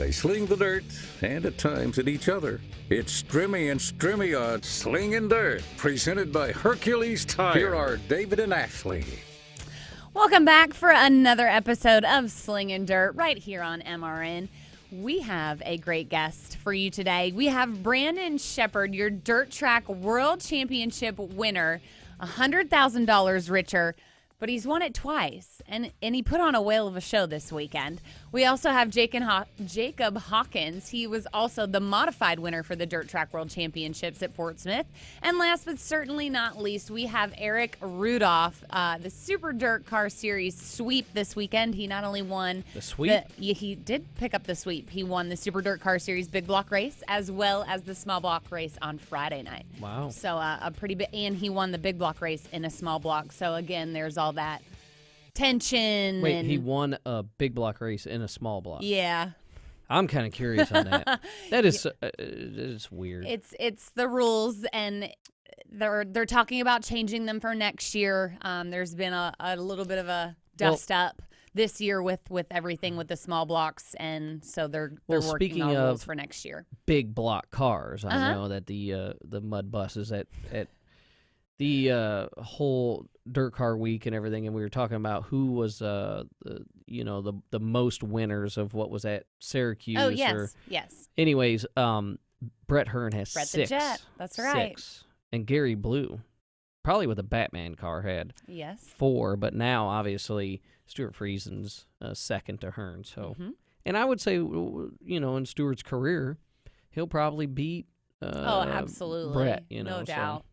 They sling the dirt, and at times at each other. It's Stremme and Stremme on Slingin Dirt, presented by Hercules Tire. Here are David and Ashley. Welcome back for another episode of Slingin Dirt right here on MRN. We have a great guest for you today. We have Brandon Sheppard, your dirt track world championship winner, $100,000 richer, but he's won it twice, and he put on a whale of a show this weekend. We also have Jacob Hawkins. He was also the modified winner for the Dirt Track World Championships at Portsmouth. And last but certainly not least, we have Eric Rudolph, the Super Dirt Car Series sweep this weekend. He not only won the sweep, he did pick up the sweep. He won the Super Dirt Car Series big block race as well as the small block race on Friday night. Wow. So a pretty big, and he won the big block race in a small block. So again, there's all that tension. Wait, he won a big block race in a small block. Yeah. I'm kind of curious on that. That is weird. It's the rules, and they're talking about changing them for next year. There's been a little bit of a dust up this year with everything with the small blocks, and so they're working on rules for next year. Big block cars. I know that the mud buses at the whole dirt car week and everything, and we were talking about who was the most winners of what was at Syracuse. Oh yes. Anyways, Brett Hearn has Brett 6. the Jet. That's right. 6. And Gary Blue, probably with a Batman car, had 4. But now obviously Stuart Friesen's second to Hearn. So, and I would say in Stuart's career, he'll probably beat. Absolutely, Brett. No doubt.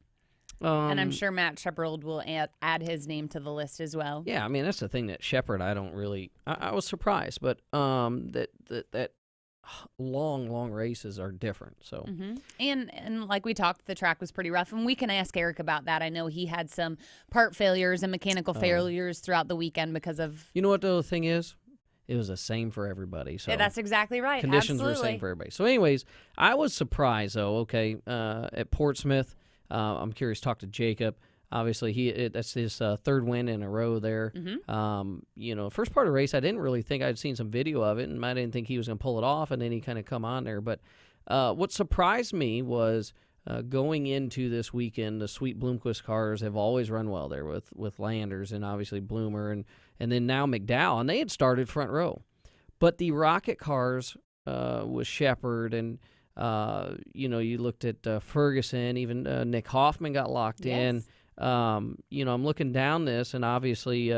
And I'm sure Matt Sheppard will add his name to the list as well. Yeah, I mean, that's the thing that Sheppard, I was surprised, but that long races are different. So and like we talked, the track was pretty rough, and we can ask Eric about that. I know he had some part failures and mechanical failures throughout the weekend because of. You know what the thing is? It was the same for everybody. So yeah, that's exactly right. Conditions Absolutely. were the same for everybody. So anyways, I was surprised though. Okay, at Portsmouth. I'm curious. Talk to Jacob. Obviously, that's his third win in a row there. First part of the race, I didn't really think I'd seen some video of it, and I didn't think he was going to pull it off, and then he kind of come on there. But what surprised me was going into this weekend, the Sweet Bloomquist cars have always run well there with Landers and obviously Bloomer and then now McDowell, and they had started front row. But the Rocket cars with Sheppard and you looked at Ferguson, even Nick Hoffman got locked in. I'm looking down this, and obviously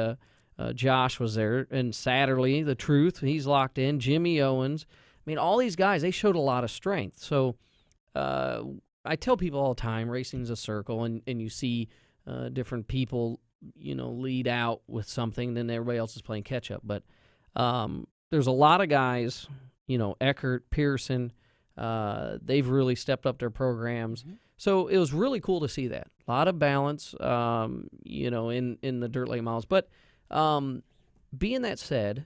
Josh was there, and Satterley, the Truth, he's locked in. Jimmy Owens. I mean, all these guys, they showed a lot of strength. So I tell people all the time, racing's a circle, and you see different people, lead out with something, then everybody else is playing catch-up. But there's a lot of guys, Eckert, Pearson, they've really stepped up their programs. So it was really cool to see that. A lot of balance, in the dirt late miles. But being that said,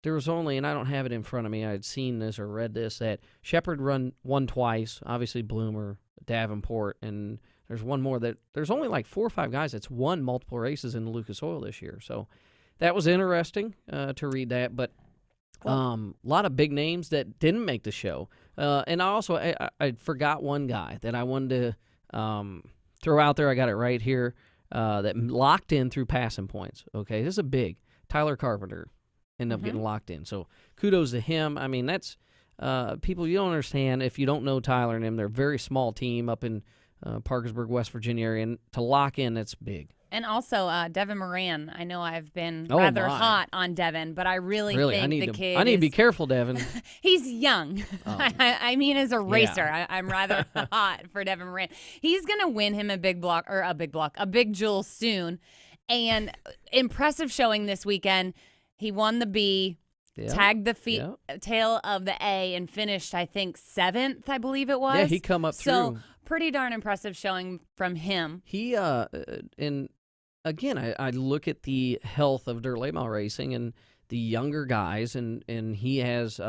there was only, and I don't have it in front of me, I had seen this or read this, that Sheppard won twice, obviously Bloomer, Davenport, and there's one more that there's only like 4 or 5 guys that's won multiple races in the Lucas Oil this year. So that was interesting to read that. But a lot of big names that didn't make the show. And I forgot one guy that I wanted to throw out there. I got it right here that locked in through passing points. Okay, this is a big. Tyler Carpenter ended up getting locked in. So kudos to him. I mean, that's people you don't understand if you don't know Tyler and him. They're a very small team up in Parkersburg, West Virginia area. And to lock in, that's big. And also, Devin Moran. I know I've been rather hot on Devin, but I really think the kid I need to be careful, Devin. He's young. I mean, as a racer, I'm rather hot for Devin Moran. He's going to win him a big jewel soon. And impressive showing this weekend. He won the B, tagged the tail of the A, and finished, I think, 7th, I believe it was. Yeah, he come up through. So pretty darn impressive showing from him. He, again, I look at the health of dirt late mile racing and the younger guys, and he has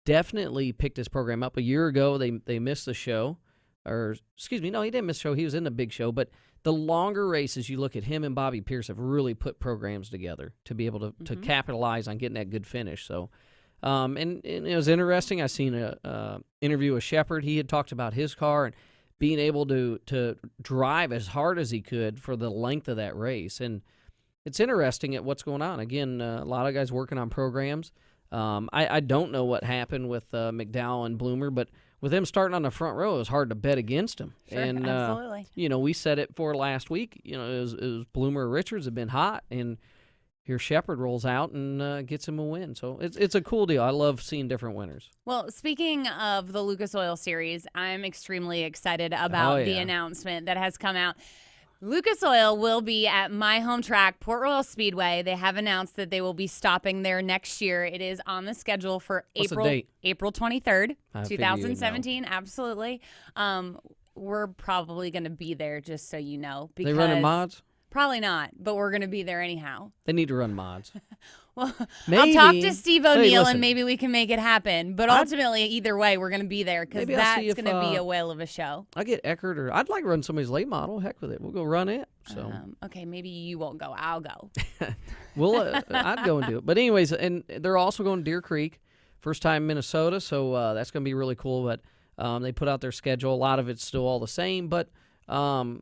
definitely picked his program up. A year ago, they missed the show. Or, excuse me, no, he didn't miss the show. He was in the big show. But the longer races, you look at him and Bobby Pierce have really put programs together to be able to capitalize on getting that good finish. So And it was interesting. I seen a interview with Shepard. He had talked about his car and being able to drive as hard as he could for the length of that race. And it's interesting at what's going on. Again, a lot of guys working on programs. I don't know what happened with McDowell and Bloomer, but with them starting on the front row, it was hard to bet against them. Sure, and, absolutely. We said it for last week. It was Bloomer or Richards have been hot, and here Shepard rolls out and gets him a win. So it's a cool deal. I love seeing different winners. Well, speaking of the Lucas Oil Series, I'm extremely excited about the announcement that has come out. Lucas Oil will be at my home track, Port Royal Speedway. They have announced that they will be stopping there next year. It is on the schedule for What's the date? April 23rd, I 2017. Absolutely. We're probably going to be there, just so you know. Because They running mods? Probably not, but we're going to be there anyhow. They need to run mods. Well, Maybe. I'll talk to Steve O'Neill listen. and maybe we can make it happen. But ultimately, either way, we're going to be there because Maybe I'll see that's if, going to be a whale of a show. I get Eckert, or I'd like to run somebody's late model. Heck with it. We'll go run it. So Okay, maybe you won't go. I'll go. I'd go and do it. But anyways, and they're also going to Deer Creek, first time in Minnesota. So that's going to be really cool. But they put out their schedule. A lot of it's still all the same. But I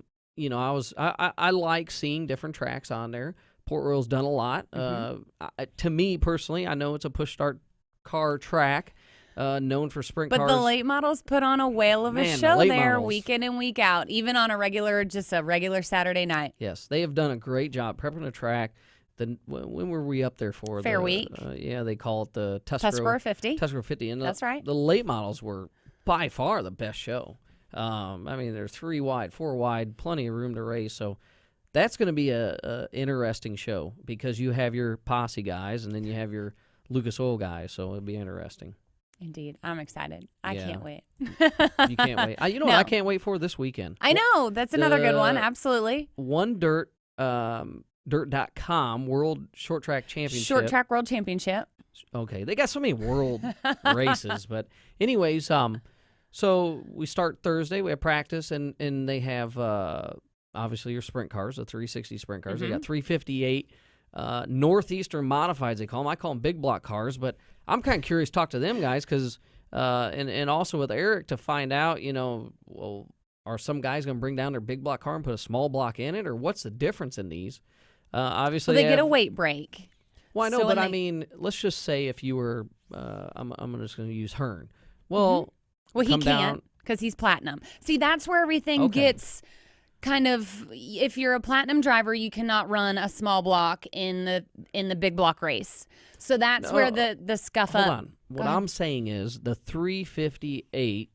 like seeing different tracks on there. Port Royal's done a lot. To me personally, I know it's a push start car track, known for sprint cars. But the late models put on a whale of a Man, the show late there models. week in and week out, even on a regular Saturday night. Yes, they have done a great job prepping the track. When were we up there for? Fair Week. They call it the Tuscarora 50. Tuscarora 50. And That's right. The late models were by far the best show. They're 3 wide, 4 wide, plenty of room to race. So that's going to be a interesting show because you have your posse guys and then you have your Lucas Oil guys. So it'll be interesting. Indeed. I'm excited. I can't wait. You can't wait. What No. I can't wait for this weekend? I know. That's another good one. Absolutely. One Dirt, Dirt.com World Short Track Championship. Short Track World Championship. Okay, they got so many world races, but anyways, so we start Thursday. We have practice, and they have obviously your sprint cars, the 360 sprint cars. They got 358 Northeastern modifieds. They call them. I call them big block cars, but I'm kind of curious to talk to them guys because and also with Eric to find out, are some guys going to bring down their big block car and put a small block in it, or what's the difference in these? Obviously, Well, they get a weight break. Well, I know, So but when I mean, let's just say if you were, I'm just going to use Hearn. Well, Well, he come can't down- because he's platinum. See, that's where everything Okay. gets kind of. If you're a platinum driver, you cannot run a small block in the big block race. So that's where the scuff Hold up. on. What ahead. I'm saying is the 358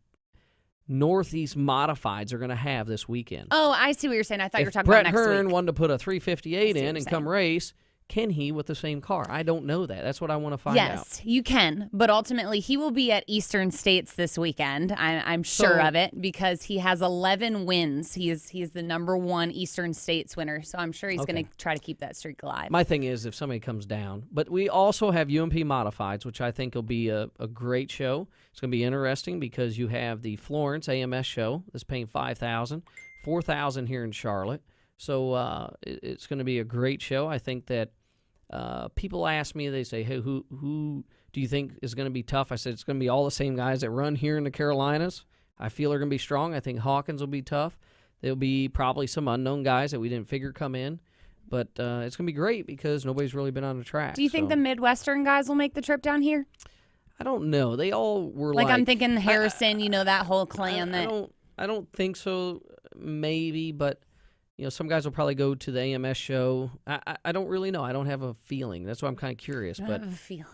Northeast modifieds are going to have this weekend. Oh, I see what you're saying. I thought you were If talking Brett about next Hearn week. wanted to put a 358 I see what in you're and come race, can he with the same car? I don't know that. That's what I want to find out. Yes, you can, but ultimately he will be at Eastern States this weekend. I'm sure So- of it because he has 11 wins. He's the number one Eastern States winner, so I'm sure he's going to try to keep that streak alive. My thing is if somebody comes down. But we also have UMP Modifieds, which I think will be a great show. It's going to be interesting because you have the Florence AMS show that's paying $5,000, $4,000 here in Charlotte. So it's going to be a great show. I think that people ask me, they say, hey, who do you think is going to be tough? I said it's going to be all the same guys that run here in the Carolinas. I feel are going to be strong. I think Hawkins will be tough. There'll be probably some unknown guys that we didn't figure come in. But it's going to be great because nobody's really been on the track. Do you think so. the Midwestern guys will make the trip down here? I don't know. They all were Like I'm thinking Harrison, that whole clan. I don't think so. Maybe, but some guys will probably go to the AMS show. I don't really know. I don't have a feeling. That's why I'm kind of curious. I But have a feeling.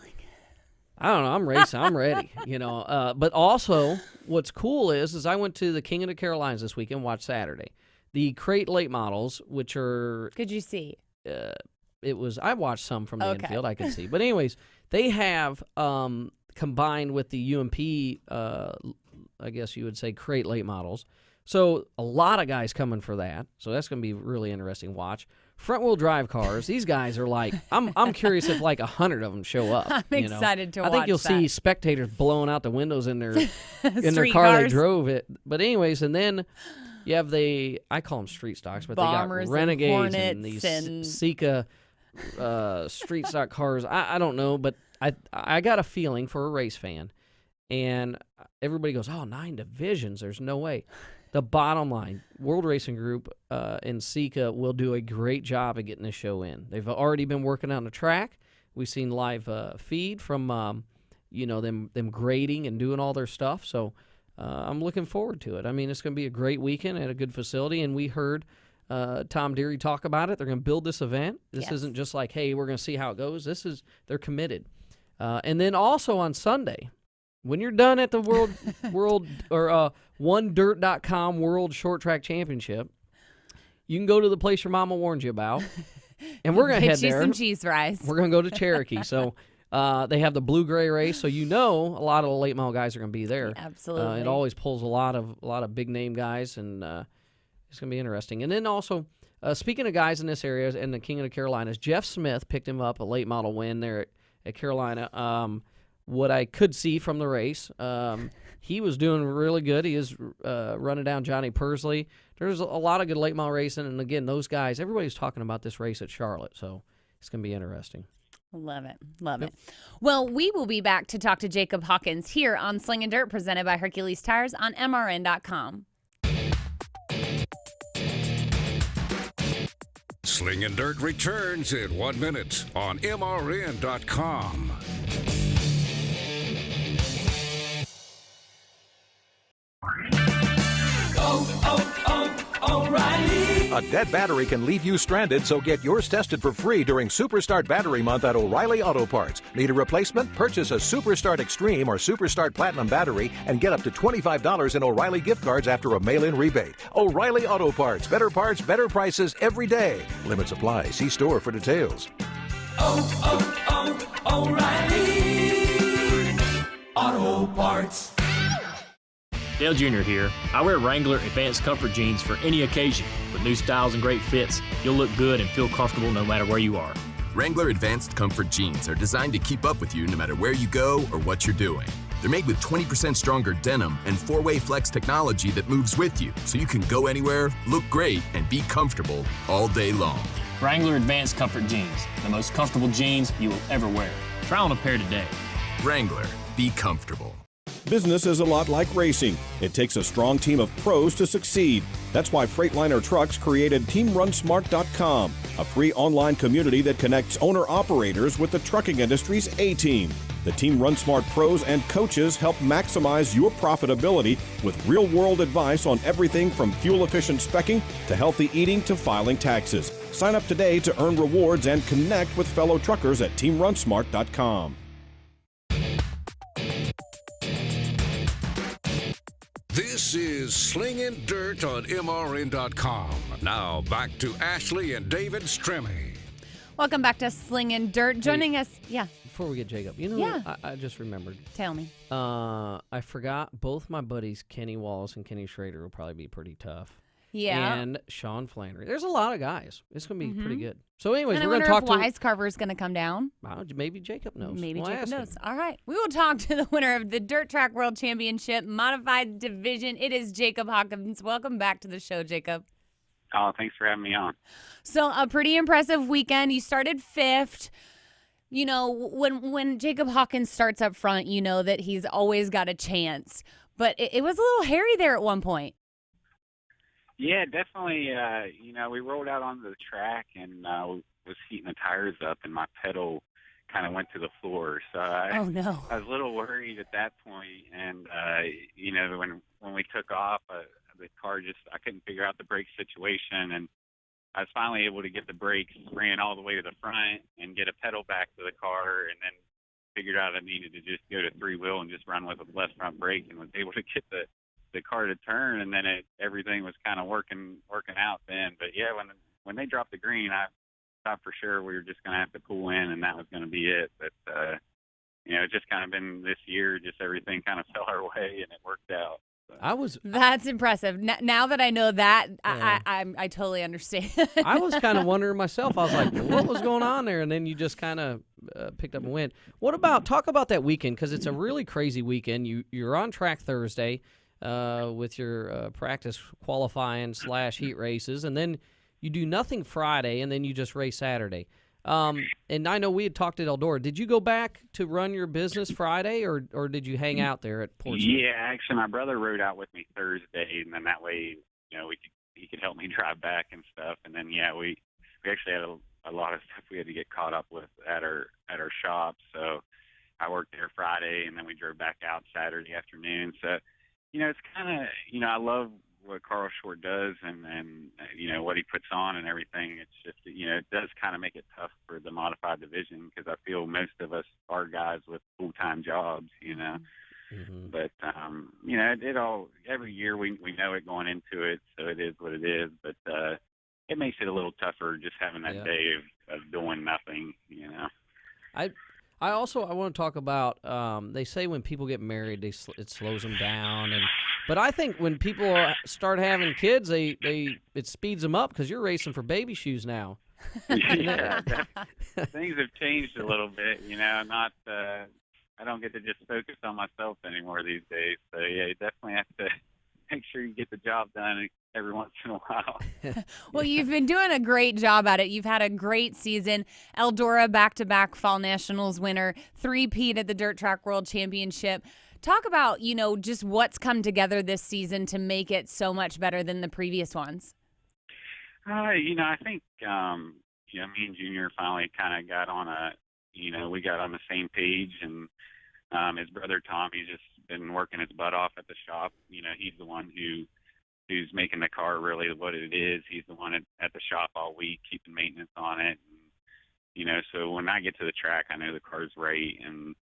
I don't know. I'm racing. I'm ready. But also, what's cool is I went to the King of the Carolinas this weekend. Watched Saturday. The crate late models, which are Could you see? I watched some from the Okay. infield. I could see. But anyways, they have combined with the UMP, I guess you would say crate late models. So a lot of guys coming for that. So that's going to be really interesting to watch. Front wheel drive cars. These guys are like, I'm curious if like 100 of them show up. I'm excited to watch I think you'll that. see spectators blowing out the windows in their Street car they cars. drove it. But anyways, and then you have I call them street stocks, but Bombers they got and Renegades Hornets these and- Sika street stock cars. I don't know, but I got a feeling for a race fan, and everybody goes, oh, 9 divisions, there's no way. The bottom line, World Racing Group and SECA will do a great job of getting this show in. They've already been working on the track. We've seen live feed from them grading and doing all their stuff. So I'm looking forward to it. I mean, it's going to be a great weekend at a good facility, and we heard Tom Deary talk about it. They're going to build this event. This isn't just like, hey, we're going to see how it goes. They're committed. And then also on Sunday, when you're done at the OneDirt.com World Short Track Championship, you can go to the place your mama warned you about, and we're going to head there. Some cheese fries. We're going to go to Cherokee. So they have the blue-gray race, so a lot of the late model guys are going to be there. Absolutely. It always pulls a lot of big-name guys, and it's going to be interesting. And then also, speaking of guys in this area and the King of the Carolinas, Jeff Smith picked him up a late model win there at Carolina. What I could see from the race, he was doing really good. He is running down Johnny Pursley. There's a lot of good late model racing, and again, those guys, everybody's talking about this race at Charlotte, so it's going to be interesting. Love it. Well, we will be back to talk to Jacob Hawkins here on Slingin Dirt, presented by Hercules Tires on MRN.com. Slingin Dirt returns in 1 minute on MRN.com. O'Reilly. A dead battery can leave you stranded, so get yours tested for free during Superstart Battery Month at O'Reilly Auto Parts. Need a replacement? Purchase a Superstart Extreme or Superstart Platinum battery and get up to $25 in O'Reilly gift cards after a mail-in rebate. O'Reilly Auto Parts. Better parts, better prices every day. Limits apply. See store for details. O'Reilly Auto Parts. Dale Jr. here. I wear Wrangler Advanced Comfort jeans for any occasion. With new styles and great fits, you'll look good and feel comfortable no matter where you are. Wrangler Advanced Comfort jeans are designed to keep up with you no matter where you go or what you're doing. They're made with 20% stronger denim and 4-way flex technology that moves with you, so you can go anywhere, look great, and be comfortable all day long. Wrangler Advanced Comfort jeans, the most comfortable jeans you will ever wear. Try on a pair today. Wrangler, be comfortable. Business is a lot like racing. It takes a strong team of pros to succeed. That's why Freightliner Trucks created TeamRunSmart.com, a free online community that connects owner-operators with the trucking industry's A-team. The Team Run Smart pros and coaches help maximize your profitability with real-world advice on everything from fuel-efficient speccing to healthy eating to filing taxes. Sign up today to earn rewards and connect with fellow truckers at TeamRunSmart.com. This is Slingin Dirt on MRN.com. Now back to Ashley and David Stremme. Welcome back to Slingin Dirt. Joining us, Before we get Jacob, I just remembered. Tell me. I forgot both my buddies, Kenny Wallace and Kenny Schrader, will probably be pretty tough. Yeah. And Sean Flannery. There's a lot of guys. It's going to be pretty good. So anyways, and we're going to talk talk to Wisecarver is going to come down. Maybe Jacob knows. Maybe We'll Jacob ask knows. him. All right. We will talk to the winner of the Dirt Track World Championship Modified Division. It is Jacob Hawkins. Welcome back to the show, Jacob. Oh, thanks for having me on. So a pretty impressive weekend. You started 5th. You know, when Jacob Hawkins starts up front, you know that he's always got a chance. But it was a little hairy there at one point. Yeah, definitely. We rolled out onto the track and was heating the tires up, and my pedal kind of went to the floor. So I was a little worried at that point. And when we took off, the car I couldn't figure out the brake situation, and I was finally able to get the brakes, ran all the way to the front, and get a pedal back to the car, and then figured out I needed to just go to 3-wheel and just run with the left front brake, and was able to get the car to turn, and then everything was kind of working out then. But yeah, when they dropped the green, I thought for sure we were just going to have to pull in, and that was going to be it. But it's just kind of been this year, just everything kind of fell our way, and it worked out. That's impressive. Now that I know that, I totally understand. I was kind of wondering myself. I was like, what was going on there? And then you just kind of picked up and went. Talk about that weekend, because it's a really crazy weekend. You're on track Thursday with your practice qualifying / heat races, and then you do nothing Friday, and then you just race Saturday. And I know we had talked at Eldora. Did you go back to run your business Friday, or did you hang out there at Portsmouth? Yeah, actually, my brother rode out with me Thursday, and then that way, he could help me drive back and stuff. And then, we actually had a lot of stuff we had to get caught up with at our shop. So I worked there Friday, and then we drove back out Saturday afternoon. So, it's kind of, I love what Carl Short does and what he puts on and everything. It's just, it does kind of make it tough for the modified division because I feel most of us are guys with full-time jobs, Mm-hmm. But, it all, every year we know it going into it, so it is what it is. But it makes it a little tougher just having that day of doing nothing, I want to talk about, they say when people get married, it slows them down. But I think when people start having kids, it speeds them up because you're racing for baby shoes now. Yeah, things have changed a little bit, not I don't get to just focus on myself anymore these days. So, you definitely have to make sure you get the job done every once in a while. Well, you've been doing a great job at it. You've had a great season. Eldora back-to-back Fall Nationals winner, 3-peat at the Dirt Track World Championship. Talk about, just what's come together this season to make it so much better than the previous ones. I think, me and Junior finally kind of got on we got on the same page, and his brother Tom, he's just been working his butt off at the shop. He's the one who's making the car really what it is. He's the one at the shop all week, keeping maintenance on it. And, so when I get to the track, I know the car's right. And,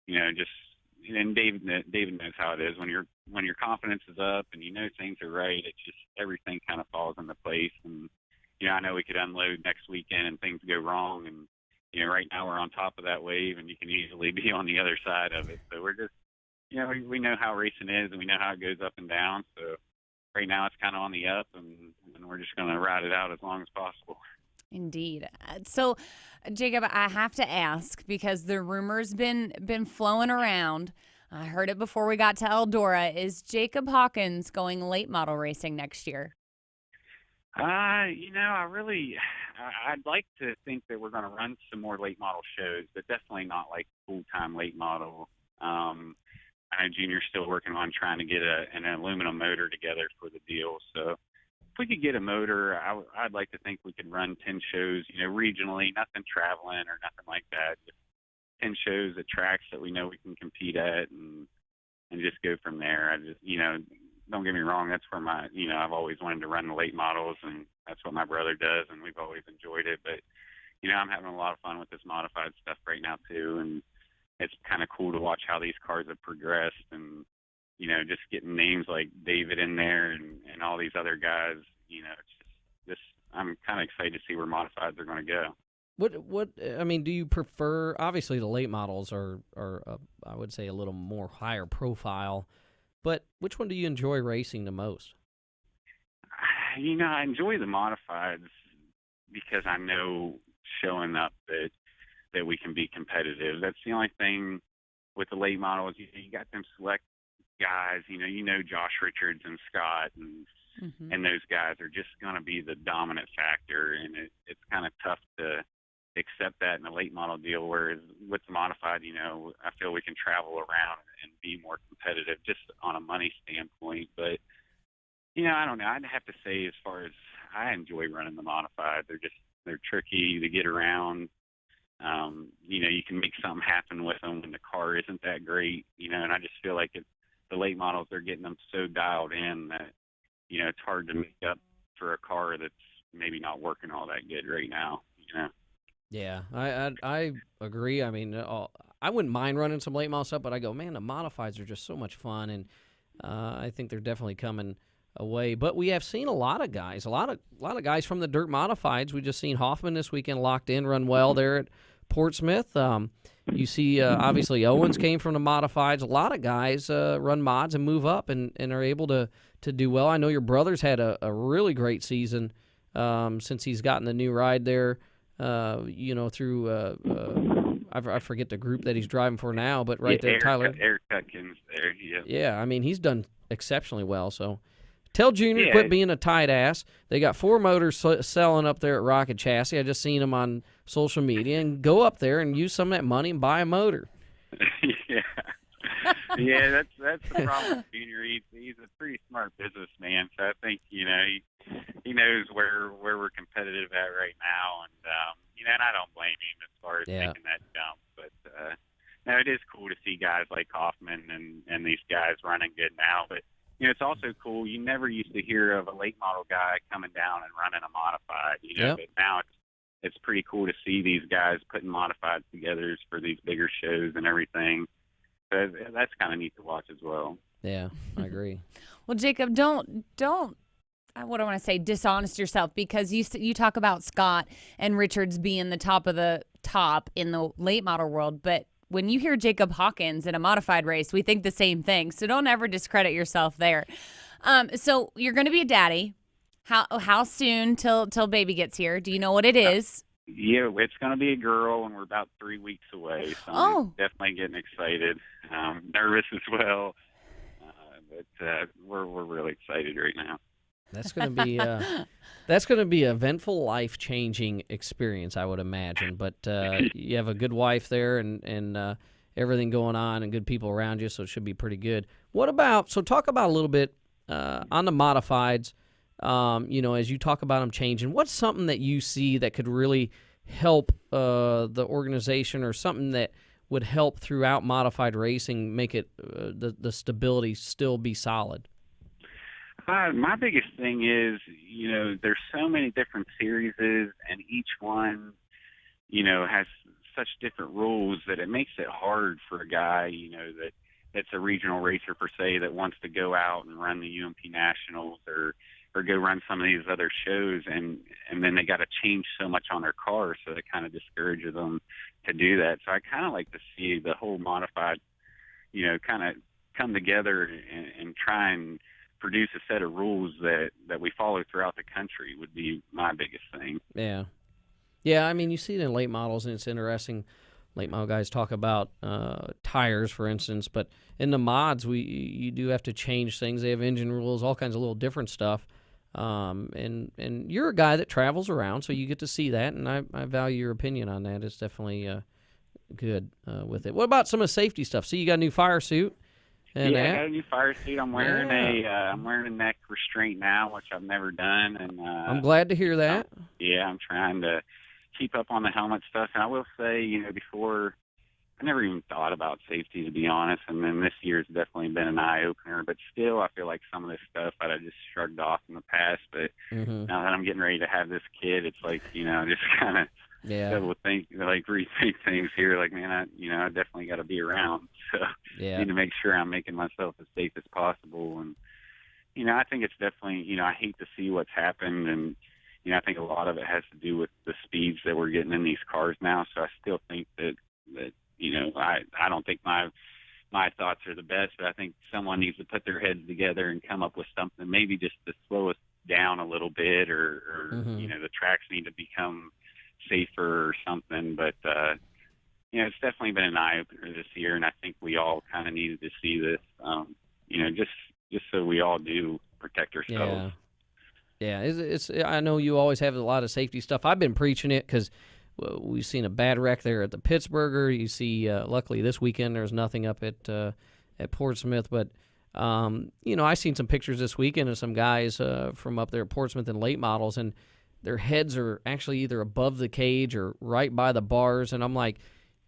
and David knows how it is. When your confidence is up and things are right, it's just everything kind of falls into place. And, I know we could unload next weekend and things go wrong. And, right now we're on top of that wave and you can easily be on the other side of it. So we're just, we know how racing is and we know how it goes up and down. So right now it's kind of on the up and we're just going to ride it out as long as possible. Indeed. So, Jacob, I have to ask because the rumor's been flowing around. I heard it before we got to Eldora. Is Jacob Hawkins going late model racing next year? I'd like to think that we're going to run some more late model shows, but definitely not like full-time late model. I know Junior's still working on trying to get an aluminum motor together for the deal. So if we could get a motor, I'd like to think we could run 10 shows, regionally, nothing traveling or nothing like that. Just 10 shows at tracks that we know we can compete at and just go from there. I just, don't get me wrong, that's where I've always wanted to run the late models, and that's what my brother does, and we've always enjoyed it. But, I'm having a lot of fun with this modified stuff right now, too, and it's kind of cool to watch how these cars have progressed and, just getting names like David in there and all these other guys, it's just I'm kind of excited to see where modifieds are going to go. Do you prefer, obviously the late models are I would say a little more higher profile, but which one do you enjoy racing the most? I enjoy the modifieds because I know showing up that we can be competitive. That's the only thing with the late models. You got them select guys, Josh Richards and Scott and those guys are just going to be the dominant factor, and it's kind of tough to accept that in a late model deal, whereas with the modified, I feel we can travel around and be more competitive just on a money standpoint. But, I don't know. I'd have to say as far as I enjoy running the modified, they're tricky to get around. You can make something happen with them when the car isn't that great, and I just feel like the late models, they're getting them so dialed in that, it's hard to make up for a car that's maybe not working all that good right now, Yeah, I agree. I mean, I wouldn't mind running some late model stuff, but I go, man, the modifieds are just so much fun, and I think they're definitely coming away. But we have seen a lot of guys, a lot of guys from the dirt modifieds. We just seen Hoffman this weekend locked in, run well there at Portsmouth. You see, obviously Owens came from the modifieds. A lot of guys run mods and move up and are able to do well. I know your brother's had a really great season since he's gotten the new ride there. Through I forget the group that he's driving for now, but there, Eric, Tyler. Eric Hawkins there, yeah. Yeah, I mean, he's done exceptionally well. So Tell Junior to quit being a tight ass. They got 4 motors selling up there at Rocket Chassis. I just seen them on social media. And go up there and use some of that money and buy a motor. Yeah, that's the problem with Junior. He's a pretty smart businessman, so I think he knows where we're competitive at right now, and and I don't blame him as far as making that jump. But no, it is cool to see guys like Hoffman and these guys running good now. But it's also cool. You never used to hear of a late model guy coming down and running a modified. But now it's pretty cool to see these guys putting modifieds together for these bigger shows and everything. So that's kind of neat to watch as well. Yeah, I agree. Well, Jacob, don't what do I want to say, dishonest yourself, because you talk about Scott and Richards being the top of the top in the late model world, but when you hear Jacob Hawkins in a modified race, we think the same thing. So don't ever discredit yourself there. So you're going to be a daddy. How soon till baby gets here? Do you know what it is? Yeah, it's going to be a girl, and we're about 3 weeks away. So I'm definitely getting excited. Nervous as well, but we're really excited right now. That's going to be an eventful, life-changing experience, I would imagine. But you have a good wife there, and everything going on, and good people around you, so it should be pretty good. Talk about a little bit on the modifieds. As you talk about them changing, what's something that you see that could really help the organization, or something that would help throughout modified racing, make it the stability still be solid? My biggest thing is, there's so many different series, and each one, has such different rules that it makes it hard for a guy, that's a regional racer per se, that wants to go out and run the UMP Nationals or go run some of these other shows, and then they got to change so much on their car, so it kind of discourages them to do that. So I kind of like to see the whole modified, kind of come together and try and produce a set of rules that we follow throughout the country would be my biggest thing. Yeah. Yeah, I mean, you see it in late models, and it's interesting. Late model guys talk about tires, for instance, but in the mods, you do have to change things. They have engine rules, all kinds of little different stuff. And you're a guy that travels around, so you get to see that, and I value your opinion on that. It's definitely good with it. What about some of the safety stuff? So you got a new fire suit. I got a new fire suit. I'm wearing a neck restraint now, which I've never done, and I'm glad to hear that. I'm trying to keep up on the helmet stuff. And I will say, before, I never even thought about safety, to be honest. And then this year's definitely been an eye opener. But still, I feel like some of this stuff I just shrugged off in the past. But now that I'm getting ready to have this kid, it's like, just kind of double think, rethink things here. Like, man, I definitely got to be around. So I need to make sure I'm making myself as safe as possible. And I think it's definitely, I hate to see what's happened, and I think a lot of it has to do with the speeds that we're getting in these cars now. So I still think that I don't think my thoughts are the best, but I think someone needs to put their heads together and come up with something, maybe just to slow us down a little bit, or the tracks need to become safer or something. But it's definitely been an eye opener this year, and I think we all kind of needed to see this, just so we all do protect ourselves. Yeah, it's. I know you always have a lot of safety stuff. I've been preaching it because we've seen a bad wreck there at the Pittsburgher. You see, luckily this weekend there's nothing up at Portsmouth. But, I seen some pictures this weekend of some guys from up there at Portsmouth in late models, and their heads are actually either above the cage or right by the bars. And I'm like,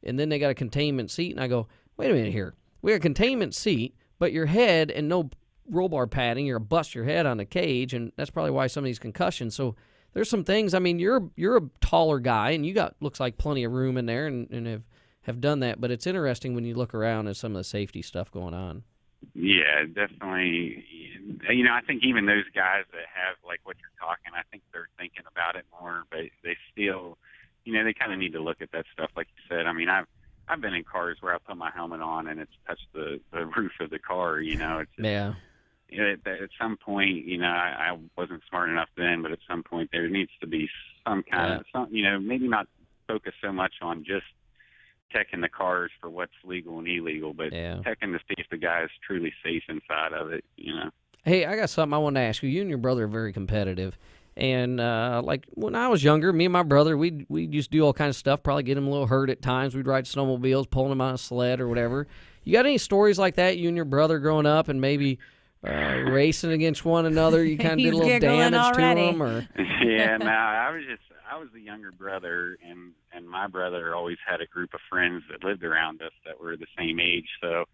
and then they got a containment seat. And I go, wait a minute here. We got a containment seat, but your head and no roll bar padding, you're going to bust your head on the cage, and that's probably why some of these concussions. So there's some things. I mean, you're a taller guy, and you got looks like plenty of room in there, and have done that. But it's interesting when you look around at some of the safety stuff going on. Yeah, definitely. I think even those guys that have like what you're talking, I think they're thinking about it more, but they still, they kind of need to look at that stuff, like you said. I mean, I've been in cars where I put my helmet on and it's touched the roof of the car. It's just, at some point, I wasn't smart enough then, but at some point there needs to be some kind of, maybe not focus so much on just checking the cars for what's legal and illegal, but checking to see if the guy is truly safe inside of it. Hey, I got something I want to ask you. You and your brother are very competitive. And, like, when I was younger, me and my brother, we used to do all kinds of stuff, probably get him a little hurt at times. We'd ride snowmobiles, pulling him on a sled or whatever. You got any stories like that, you and your brother growing up and maybe racing against one another? You kind of did a little damage already. to him? Or? Yeah, no, I was the younger brother, and my brother always had a group of friends that lived around us that were the same age. So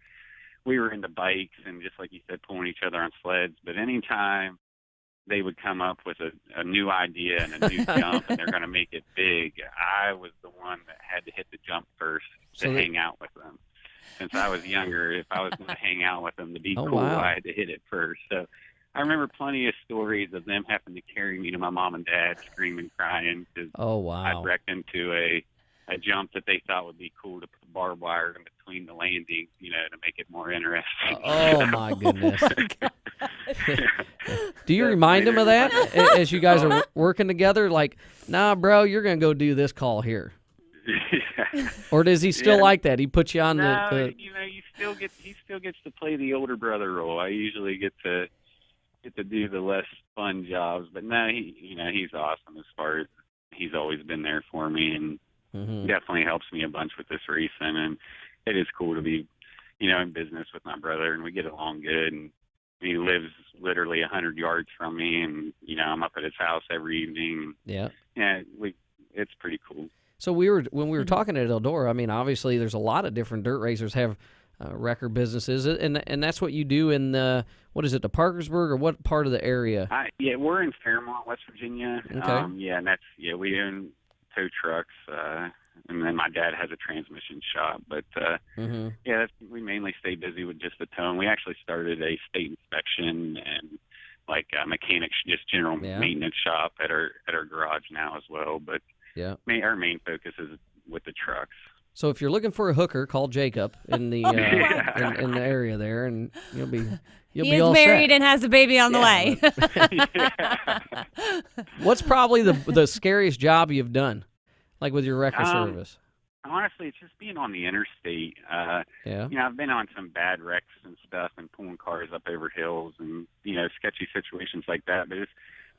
we were into bikes and, just like you said, pulling each other on sleds. But anytime they would come up with a new idea and a new jump and they're going to make it big, I was the one that had to hit the jump first to hang out with them. Since I was younger, if I was going to hang out with them to be cool, wow. I had to hit it first. So I remember plenty of stories of them having to carry me to my mom and dad, screaming, crying, because I'd wrecked into a jump that they thought would be cool to put barbed wire in between the landings, to make it more interesting. Oh, my goodness. Do you remind him of that as you guys are working together? Like, nah, bro, you're going to go do this call here. Yeah. Or does he still like that? He puts you on the he still gets to play the older brother role. I usually get to do the less fun jobs, but no, he's awesome as far as he's always been there for me, and definitely helps me a bunch with this racing. And it is cool to be, in business with my brother, and we get along good. And he lives literally 100 yards from me, and I'm up at his house every evening. Yeah, it's pretty cool. So when we were talking at Eldora, I mean, obviously there's a lot of different dirt racers have record businesses, and that's what you do in the, what is it, the Parkersburg, or what part of the area? We're in Fairmont, West Virginia. Okay. And we own tow trucks, and then my dad has a transmission shop. But we mainly stay busy with just the towing. We actually started a state inspection and like a mechanic, just general maintenance shop at our garage now as well. But our main focus is with the trucks. So if you're looking for a hooker, call Jacob in the in the area there, and you'll be all set. He's married and has a baby on the way. What's probably the scariest job you've done, like with your wrecker service? Honestly, it's just being on the interstate. I've been on some bad wrecks and stuff, and pulling cars up over hills, and sketchy situations like that. But as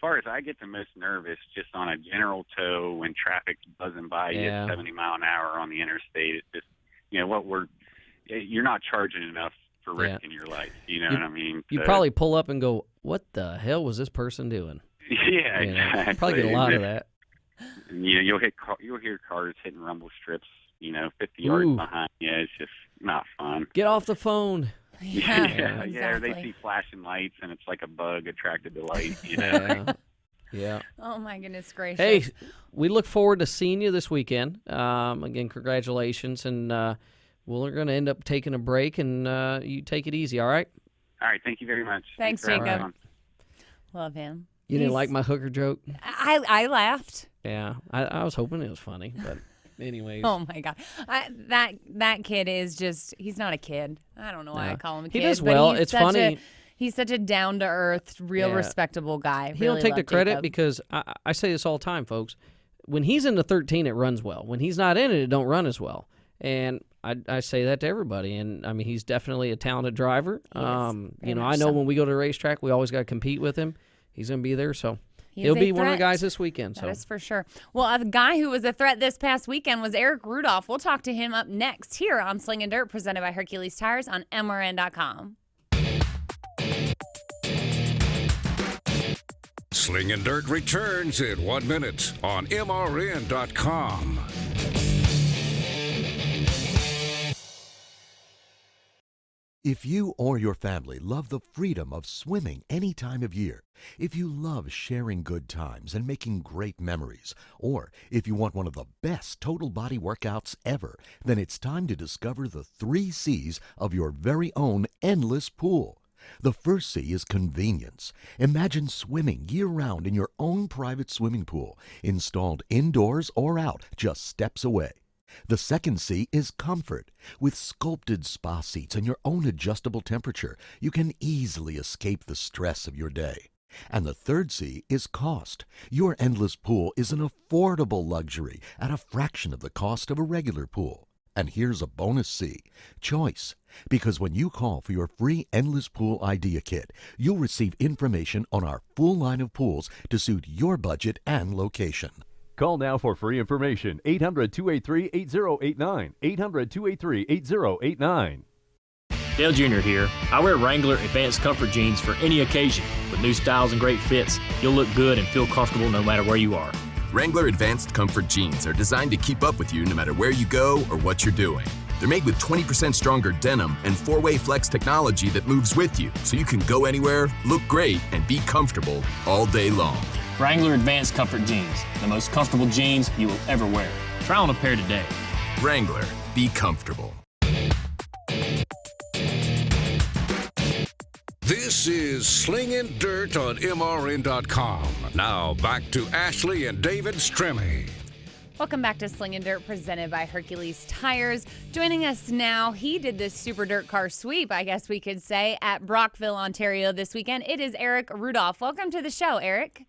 far as I get the most nervous, just on a general tow when traffic's buzzing by you at 70 mile an hour on the interstate. It's just, you're not charging enough for risking your life. You know what I mean? You probably pull up and go, "What the hell was this person doing?" Yeah, exactly. Probably get a lot of that. You'll hear cars hitting rumble strips, 50 yards behind you. It's just not fun. Get off the phone. Yeah, exactly. They see flashing lights, and it's like a bug attracted to light, Yeah. Oh, my goodness gracious. Hey, we look forward to seeing you this weekend. Again, congratulations, and we're going to end up taking a break, and you take it easy, all right? All right, thank you very much. Thanks, Jacob. Right. Love him. You didn't like my hooker joke? I laughed. Yeah, I was hoping it was funny, but... Anyways. Oh, my God. That kid is just, he's not a kid. I don't know why I call him a kid. He does well. It's funny. He's such a down-to-earth, real respectable guy. He'll really take the credit Jacob. Because I say this all the time, folks. When he's in the 13, it runs well. When he's not in it, it don't run as well. And I say that to everybody. And, I mean, he's definitely a talented driver. I know when we go to the racetrack, we always got to compete with him. He's going to be there, so... He'll be one of the guys this weekend. That is for sure. Well, a guy who was a threat this past weekend was Eric Rudolph. We'll talk to him up next here on Slingin Dirt, presented by Hercules Tires on MRN.com. Slingin Dirt returns in 1 minute on MRN.com. If you or your family love the freedom of swimming any time of year, if you love sharing good times and making great memories, or if you want one of the best total body workouts ever, then it's time to discover the 3 C's of your very own endless pool. The first C is convenience. Imagine swimming year-round in your own private swimming pool, installed indoors or out, just steps away. The second C is comfort. With sculpted spa seats and your own adjustable temperature, you can easily escape the stress of your day. And the third C is cost. Your endless pool is an affordable luxury at a fraction of the cost of a regular pool. And here's a bonus C, choice. Because when you call for your free Endless Pool Idea Kit, you'll receive information on our full line of pools to suit your budget and location. Call now for free information. 800-283-8089. 800-283-8089. Dale Jr. here. I wear Wrangler Advanced Comfort Jeans for any occasion. With new styles and great fits, you'll look good and feel comfortable no matter where you are. Wrangler Advanced Comfort Jeans are designed to keep up with you no matter where you go or what you're doing. They're made with 20% stronger denim and 4-way flex technology that moves with you, so you can go anywhere, look great, and be comfortable all day long. Wrangler Advanced Comfort Jeans, the most comfortable jeans you will ever wear. Try on a pair today. Wrangler, be comfortable. This is Slingin Dirt on MRN.com. Now back to Ashley and David Stremme. Welcome back to Slingin Dirt, presented by Hercules Tires. Joining us now, he did this super dirt car sweep, I guess we could say, at Brockville, Ontario this weekend. It is Eric Rudolph. Welcome to the show, Eric.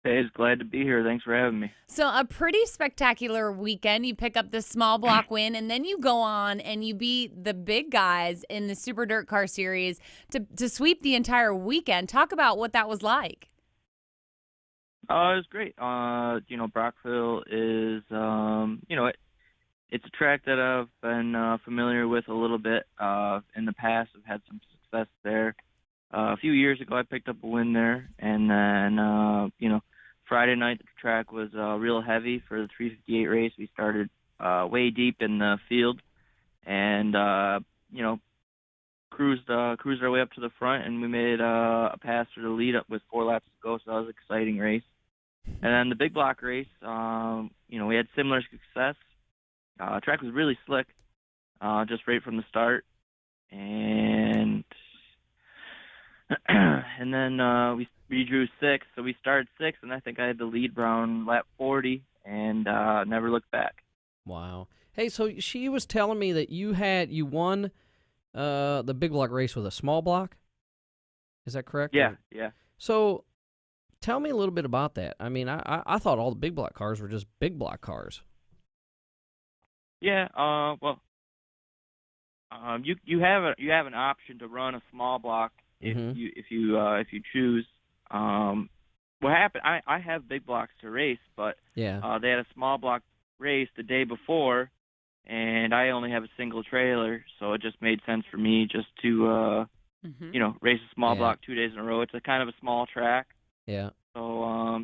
Hey, it's glad to be here. Thanks for having me. So a pretty spectacular weekend. You pick up the small block win, and then you go on and you beat the big guys in the Super Dirt Car Series to sweep the entire weekend. Talk about what that was like. It was great. Brockville is, it's a track that I've been familiar with a little bit in the past. I've had some success there. A few years ago, I picked up a win there, and then, Friday night the track was real heavy for the 358 race. We started way deep in the field, and cruised our way up to the front, and we made a pass for the lead up with 4 laps to go. So that was an exciting race. And then the big block race, we had similar success. Track was really slick, just right from the start, and then we drew 6, so we started 6, and I think I had the lead around lap 40, and never looked back. Wow. Hey, so she was telling me that you won the big block race with a small block. Is that correct? Yeah, or? Yeah. So tell me a little bit about that. I mean, I thought all the big block cars were just big block cars. Yeah. You have an option to run a small block if you choose. What happened? I have big blocks to race, but they had a small block race the day before, and I only have a single trailer, so it just made sense for me just to race a small block 2 days in a row. It's a kind of a small track. Yeah. So I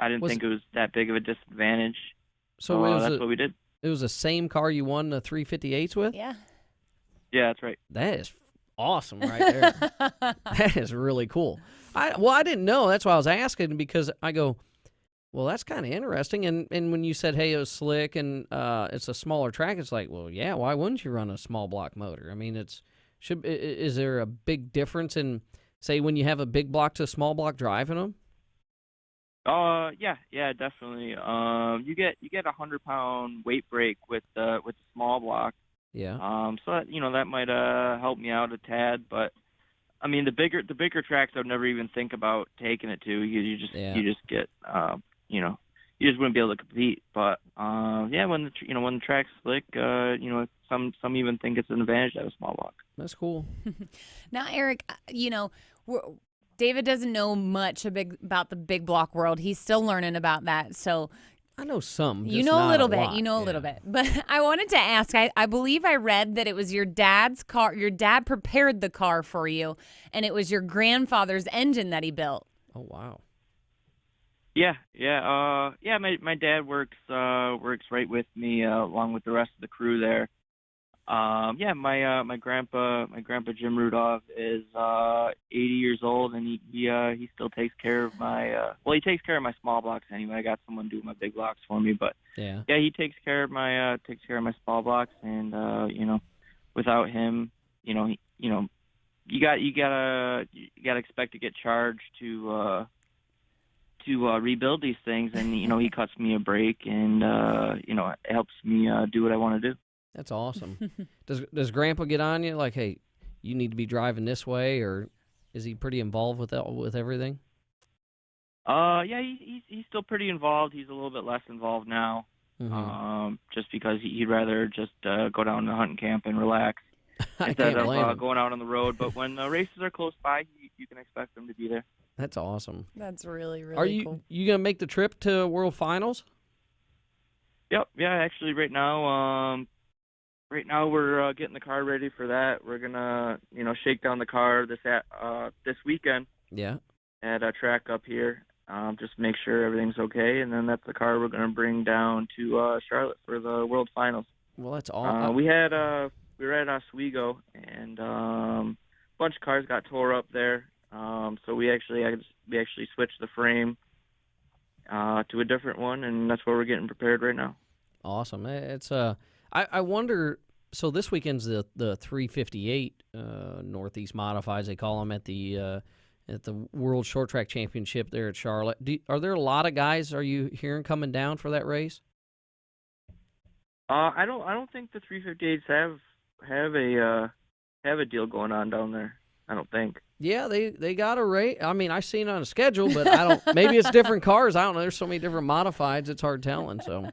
didn't think it was that big of a disadvantage. So that's what we did. It was the same car you won the 358s with? Yeah. Yeah, that's right. That is awesome right there. That is really cool. I didn't know. That's why I was asking, because I go, well, that's kind of interesting. And when you said, hey, it was slick and it's a smaller track, it's like, well, yeah, why wouldn't you run a small block motor? I mean, is there a big difference in, say, when you have a big block to a small block driving them? Yeah, definitely. You get a 100-pound weight break with the small block. Yeah. So that might help me out a tad, but I mean the bigger tracks I'd never even think about taking it to. You just get you just wouldn't be able to compete. But when the track's slick, some even think it's an advantage to have a small block. That's cool. Now, Eric, David doesn't know much about the big block world. He's still learning about that. So I know some. You know a little bit. You know a little bit. But I wanted to ask, I believe I read that it was your dad's car. Your dad prepared the car for you, and it was your grandfather's engine that he built. Oh, wow. Yeah. My dad works right with me along with the rest of the crew there. My grandpa Jim Rudolph is 80 years old, and he still takes care of my he takes care of my small blocks anyway. I got someone doing my big blocks for me, but he takes care of my small blocks, and without him, you gotta expect to get charged to rebuild these things, and he cuts me a break, and it helps me do what I want to do. That's awesome. Does Grandpa get on you like, hey, you need to be driving this way, or is he pretty involved with everything? He's still pretty involved. He's a little bit less involved now. just because he'd rather just go down to hunting camp and relax instead of going out on the road. But when races are close by, you can expect them to be there. That's awesome. That's really, really cool. Are you going to make the trip to World Finals? Yep. Yeah, actually right now we're getting the car ready for that. We're going to, shake down the car this weekend. Yeah. At a track up here. Just make sure everything's okay, and then that's the car we're going to bring down to Charlotte for the World Finals. Well, that's awesome. We were at Oswego, and a bunch of cars got tore up there. So we actually switched the frame to a different one, and that's where we're getting prepared right now. Awesome. It's I wonder. So this weekend's the 358 Northeast Modifieds, they call them, at the World Short Track Championship there at Charlotte. Are there a lot of guys, are you hearing, coming down for that race? I don't think the 358s have a deal going on down there. I don't think. Yeah, they got a race. I mean, I seen it on a schedule, but I don't. Maybe it's different cars. I don't know. There's so many different modifieds. It's hard telling. So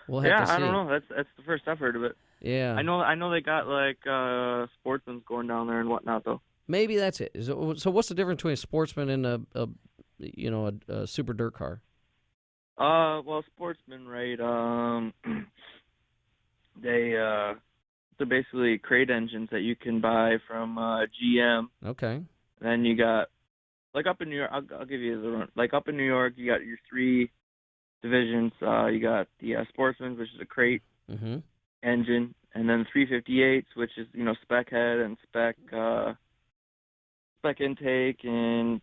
we'll have to see. I don't know. That's the first I've heard of it. Yeah. I know they got like sportsmen's going down there and whatnot though. Maybe that's it. So what's the difference between a sportsman and a super dirt car? Well, sportsmen, right? They're basically crate engines that you can buy from GM. Okay. Then you got, like up in New York, I'll give you the run. Like up in New York, you got your three divisions. You got the sportsman, which is a crate engine, and then 358s, which is spec head and spec intake and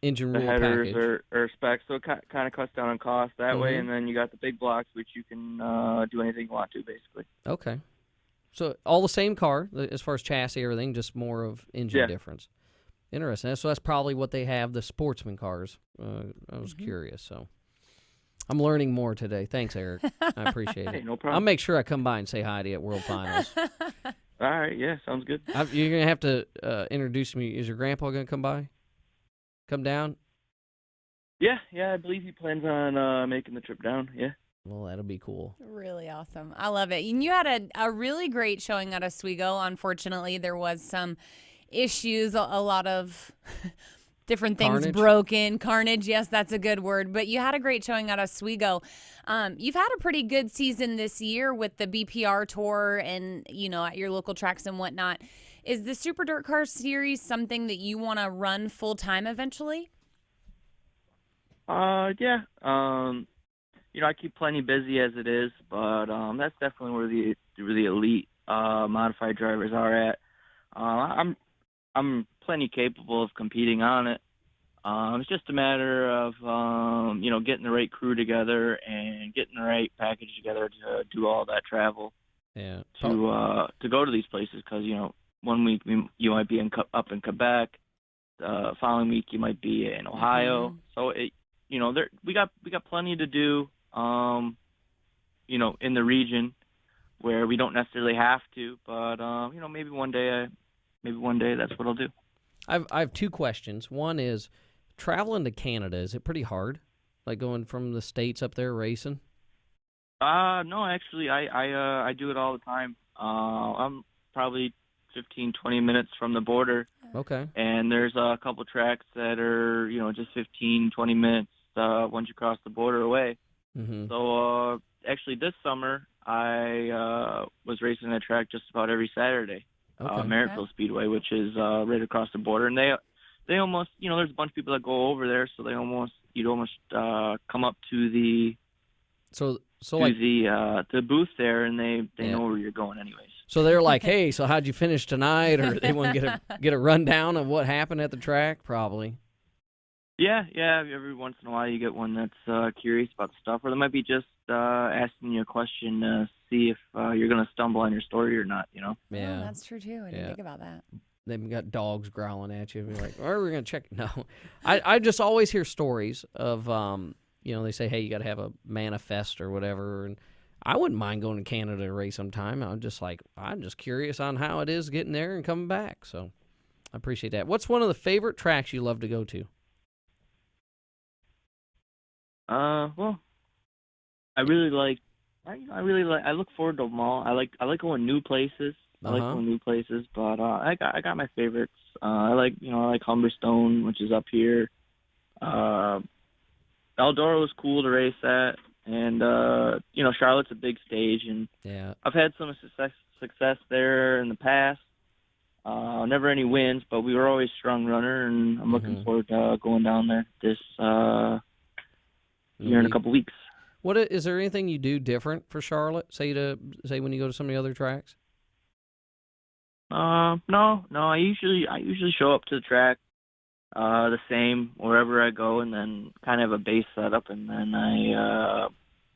engine the rule headers package. or specs. So it kind of cuts down on cost that way. And then you got the big blocks, which you can do anything you want to, basically. Okay. So all the same car as far as chassis, everything, just more of engine difference. Interesting. So that's probably what they have, the sportsman cars. I was curious, so I'm learning more today. Thanks, Eric. I appreciate it. Hey, no problem. I'll make sure I come by and say hi to you at World Finals. All right, yeah, sounds good. You're going to have to introduce me. Is your grandpa going to come by? Come down? Yeah, I believe he plans on making the trip down, yeah. Well, that'll be cool. Really awesome. I love it. And you had a really great showing at Oswego. Unfortunately, there was some issues, a lot of different things broken. Carnage, yes, that's a good word. But you had a great showing at Oswego. You've had a pretty good season this year with the BPR Tour and, at your local tracks and whatnot. Is the Super Dirt Car Series something that you want to run full-time eventually? Yeah. I keep plenty busy as it is, but that's definitely where the elite modified drivers are at. I'm plenty capable of competing on it. It's just a matter of getting the right crew together and getting the right package together to do all that travel. Yeah. To go to these places, because 1 week you might be up in Quebec, the following week you might be in Ohio. So we got plenty to do. In the region where we don't necessarily have to, but maybe one day that's what I'll do. I have two questions. One is, traveling to Canada, is it pretty hard? Like going from the States up there racing? No, actually I do it all the time. I'm probably 15, 20 minutes from the border. Okay. And there's a couple tracks that are, just 15, 20 minutes once you cross the border away. So actually this summer I was racing that track just about every Saturday, Merrittville Speedway, which is right across the border, and they almost there's a bunch of people that go over there, so you'd almost come up to the the booth there, and they know where you're going anyways. So they're like, hey, so how'd you finish tonight? Or they want to get a rundown of what happened at the track, probably. Yeah. Every once in a while you get one that's curious about the stuff, or they might be just asking you a question to see if you're going to stumble on your story or not, Yeah. Oh, that's true, too. I didn't think about that. They've got dogs growling at you. You're like, oh, we're going to check. No. I just always hear stories of, they say, hey, you got to have a manifest or whatever. And I wouldn't mind going to Canada to race sometime. I'm just curious on how it is getting there and coming back. So I appreciate that. What's one of the favorite tracks you love to go to? Well, I really like. I look forward to them all. I like going new places. I like going new places, but I got my favorites. I like Humberstone, which is up here. Eldora was cool to race at, and Charlotte's a big stage, and I've had some success there in the past. Never any wins, but we were always strong runner, and I'm looking forward to going down there this year in a couple weeks. Is there anything you do different for Charlotte? Say when you go to some of the other tracks. No. I usually show up to the track the same wherever I go, and then kind of have a base setup, and then I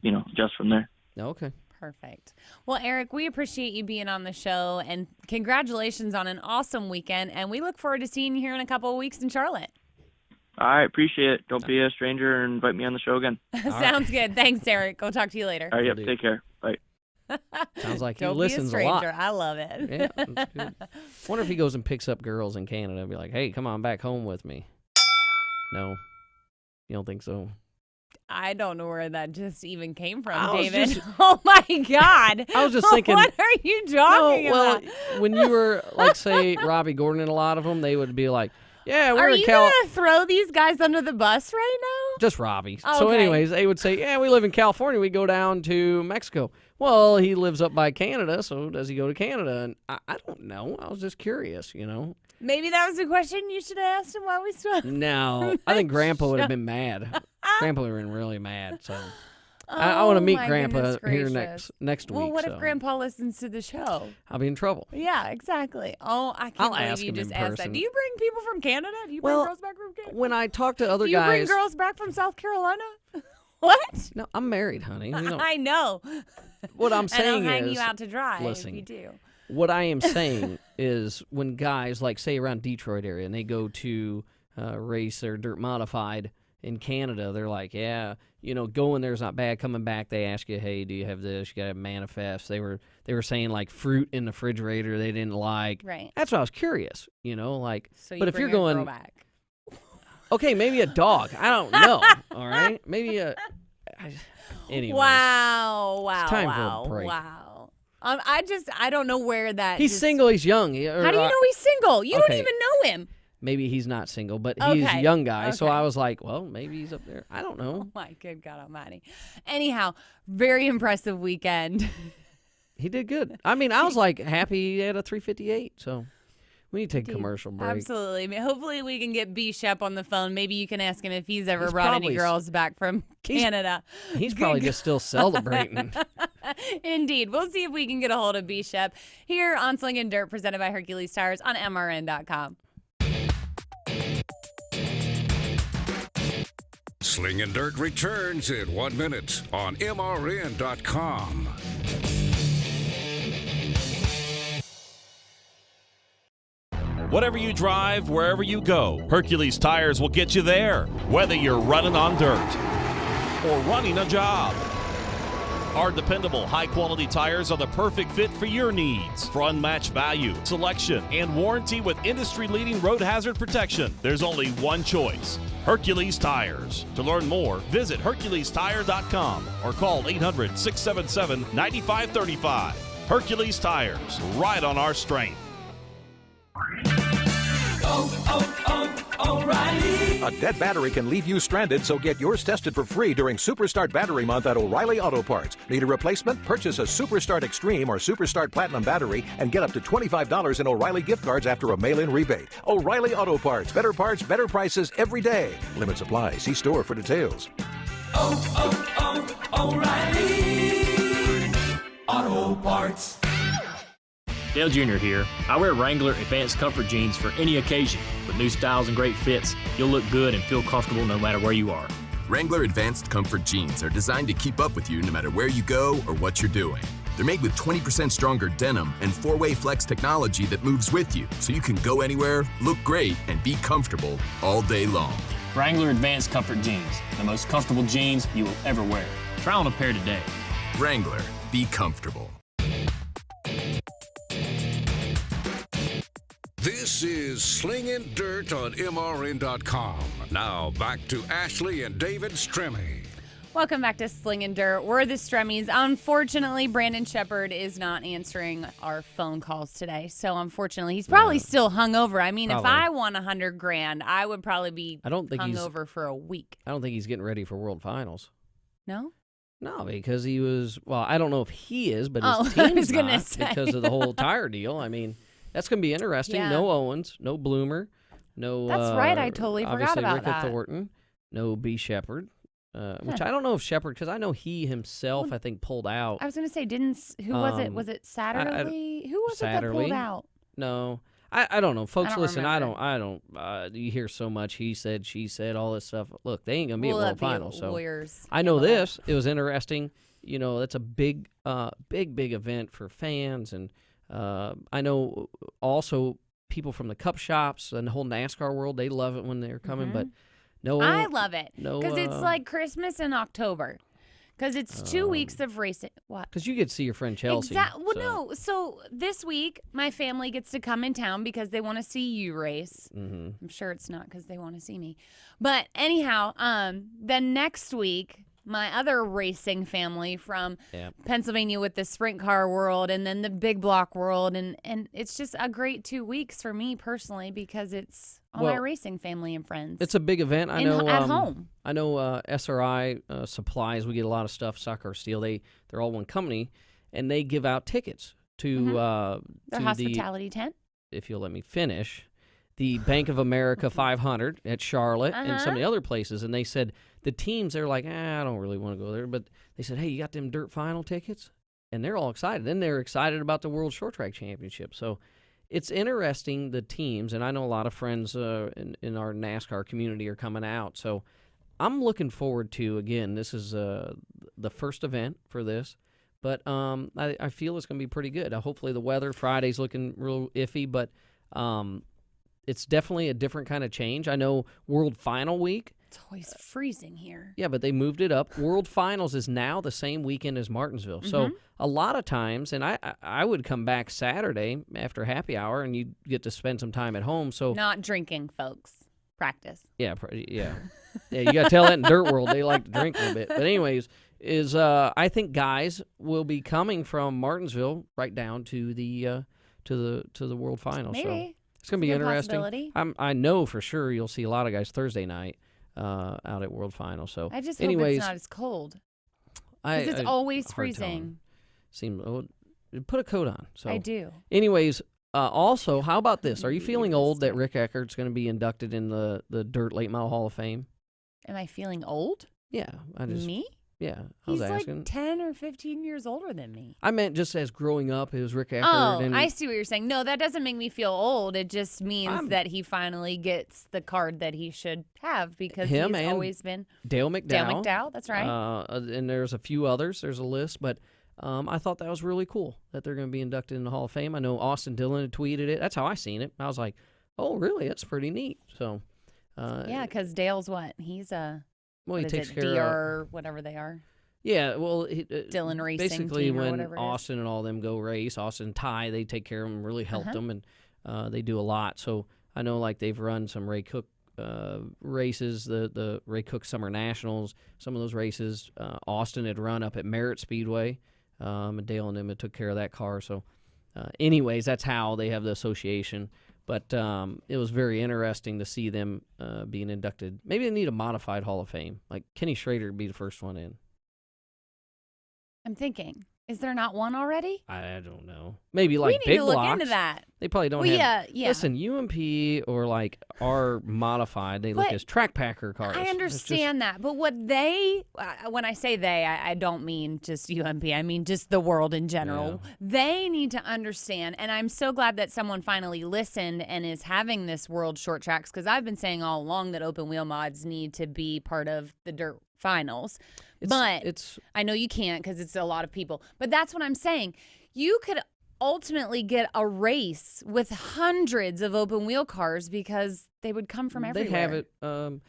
adjust from there. Okay. Perfect. Well, Eric, we appreciate you being on the show, and congratulations on an awesome weekend, and we look forward to seeing you here in a couple of weeks in Charlotte. All right, appreciate it. Don't be a stranger and invite me on the show again. Sounds good. Thanks, Eric. We'll talk to you later. All right, take care. Bye. Sounds like he Don't listens be a stranger. lot. I love it. Yeah, that's good. Wonder if he goes and picks up girls in Canada and be like, hey, come on back home with me. No, you don't think so? I don't know where that just even came from, David. Oh, my God. I was just thinking. What are you talking about? When you were, like, say, Robbie Gordon and a lot of them, they would be like, yeah, we're Are in you going to throw these guys under the bus right now? Just Robbie. Okay. So anyways, they would say, yeah, we live in California. We go down to Mexico. Well, he lives up by Canada, so does he go to Canada? And I don't know. I was just curious, Maybe that was a question you should have asked him while we still. No, I think Grandpa would have been mad. Grandpa would have been really mad. So I want to meet Grandpa here next week. Well, what if Grandpa listens to the show? I'll be in trouble. Yeah, exactly. Oh, I can't believe you just asked that. Do you bring people from Canada? Do you bring girls back from Canada? When I talk to other guys. guys. Do you bring girls back from South Carolina? What? No, I'm married, honey. I know. What I'm saying and I'll hang is, you out to dry listen, if you do. What I am saying is when guys, like, say, around Detroit area, and they go to race their dirt modified in Canada, they're like, yeah, going there's not bad. Coming back, they ask you, hey, do you have this? You got to have manifest. They were saying, like, fruit in the refrigerator they didn't like. Right. That's what I was curious, like. So but if bring you're going, girl back. Okay, maybe a dog. I don't know. All right, maybe anyways. Wow. It's time for a break. Wow. I don't know where that. He's single. He's young. How do you know he's single? You don't even know him. Maybe he's not single, but he's a young guy. So I was like, well, maybe he's up there. I don't know. Oh, my good God almighty. Anyhow, very impressive weekend. He did good. I mean, I was like happy he had a 3:58. So we need to take a commercial break. Absolutely. Hopefully we can get B Shep on the phone. Maybe you can ask him if he's ever brought any girls back from Canada. He's probably just still celebrating. Indeed. We'll see if we can get a hold of B Shep here on Slingin Dirt, presented by Hercules Tires on MRN.com. Slingin Dirt returns in 1 minute on MRN.com. Whatever you drive, wherever you go, Hercules Tires will get you there, whether you're running on dirt or running a job. Our dependable, high-quality tires are the perfect fit for your needs. For unmatched value, selection, and warranty with industry-leading road hazard protection, there's only one choice: Hercules Tires. To learn more, visit HerculesTire.com or call 800-677-9535. Hercules Tires, ride on our strength. O'Reilly. A dead battery can leave you stranded, so get yours tested for free during Superstart Battery Month at O'Reilly Auto Parts. Need a replacement? Purchase a Superstart Extreme or Superstart Platinum battery and get up to $25 in O'Reilly gift cards after a mail-in rebate. O'Reilly Auto Parts. Better parts, better prices every day. Limits apply. See store for details. O'Reilly Auto Parts. Dale Jr. here. I wear Wrangler Advanced Comfort Jeans for any occasion. With new styles and great fits, you'll look good and feel comfortable no matter where you are. Wrangler Advanced Comfort Jeans are designed to keep up with you no matter where you go or what you're doing. They're made with 20% stronger denim and 4-way flex technology that moves with you, so you can go anywhere, look great, and be comfortable all day long. Wrangler Advanced Comfort Jeans, the most comfortable jeans you will ever wear. Try on a pair today. Wrangler, be comfortable. This is Slingin Dirt on MRN.com. Now back to Ashley and David Stremme. Welcome back to Slingin Dirt. We're the Stremmes. Unfortunately, Brandon Shepard is not answering our phone calls today. So unfortunately, he's probably still hungover. I mean, if I won $100,000, I would probably be hungover for a week. I don't think he's getting ready for World Finals. No? No, because he was, well, I don't know if he is, but his team's not because of the whole tire deal. I mean, that's going to be interesting. Yeah. No Owens, no Bloomer, no. That's right. I totally forgot about Rick that. Thornton, no B. Shepard, which I don't know if Shepard, because I know he himself, I think, pulled out. I was going to say, who was it? Was it Satterley? Who was it that pulled out? No. I don't know. Folks, listen, remember. I don't, you hear so much he said, she said, all this stuff. Look, they ain't going to be at World Finals. So I know this. It was interesting. You know, that's a big event for fans. And I know also people from the Cup shops and the whole NASCAR world, they love it when they're coming. But no. I love it. Because it's like Christmas in October. Because it's 2 weeks of racing. What? Because you get to see your friend Chelsea. Well, no. So this week, my family gets to come in town because they want to see you race. Mm-hmm. I'm sure it's not because they want to see me. But anyhow, then next week, my other racing family from Pennsylvania with the sprint car world and then the big block world. And it's just a great 2 weeks for me personally because it's all my racing family and friends. It's a big event. I know at home. I know SRI Supplies. We get a lot of stuff. Soccer Steel. They're all one company, and they give out tickets to their hospitality tent. If you'll let me finish, the Bank of America 500 at Charlotte and some of the other places. And they said the teams, they're like, I don't really want to go there, but they said, hey, you got them Dirt Final tickets, and they're all excited. Then they're excited about the World Short Track Championship. So. It's interesting, the teams, and I know a lot of friends in our NASCAR community are coming out. So I'm looking forward to, again, this is the first event for this, but I feel it's going to be pretty good. Hopefully the weather, Friday's looking real iffy, but it's definitely a different kind of change. I know World Final Week. It's always freezing here. Yeah, but they moved it up. World Finals is now the same weekend as Martinsville. So a lot of times, and I would come back Saturday after happy hour, and you'd get to spend some time at home. So not drinking, folks. Practice. Yeah. You got to tell that in Dirt World. They like to drink a little bit. But anyways, I think guys will be coming from Martinsville right down to the World Finals. Maybe. So it's going to be interesting. I know for sure you'll see a lot of guys Thursday night. Out at World Finals. So I just hope it's not as cold. Because it's always freezing. Put a coat on. So I do. Anyways, also, how about this? Are you feeling old that Rick Eckert's going to be inducted in the Dirt Late Model Hall of Fame? Am I feeling old? Yeah. Me? Yeah, He's like 10 or 15 years older than me. I meant just as growing up, it was Rick Eckert. Oh, I see what you're saying. No, that doesn't make me feel old. It just means that he finally gets the card that he should have because he's always been. Dale McDowell. Dale McDowell, that's right. And there's a few others. There's a list, but I thought that was really cool that they're going to be inducted in the Hall of Fame. I know Austin Dillon had tweeted it. That's how I seen it. I was like, oh, really? That's pretty neat. So. Yeah, because Dale's what? He's a. Well, he takes care DR, whatever they are. Yeah, well, Dillon Racing basically team when Austin and all them go race, Austin and Ty, they take care of them, really help them, and they do a lot. So I know like they've run some Ray Cook races, the Ray Cook Summer Nationals, some of those races. Austin had run up at Merritt Speedway, and Dale and them had took care of that car. So anyways, that's how they have the association. But it was very interesting to see them being inducted. Maybe they need a modified Hall of Fame. Like Kenny Schrader would be the first one in. I'm thinking, is there not one already? I don't know. Maybe like we need big to look blocks. into that. They probably don't have. Yeah. Listen, UMP or like are modified. They look as track packer cars. I understand that, but what they, when I say they, I don't mean just UMP. I mean just the world in general. Yeah. They need to understand, and I'm so glad that someone finally listened and is having this World Short Tracks because I've been saying all along that open wheel mods need to be part of the Dirt Finals. But I know you can't because it's a lot of people. But that's what I'm saying. You could ultimately get a race with hundreds of open wheel cars because they would come from everywhere. They have it.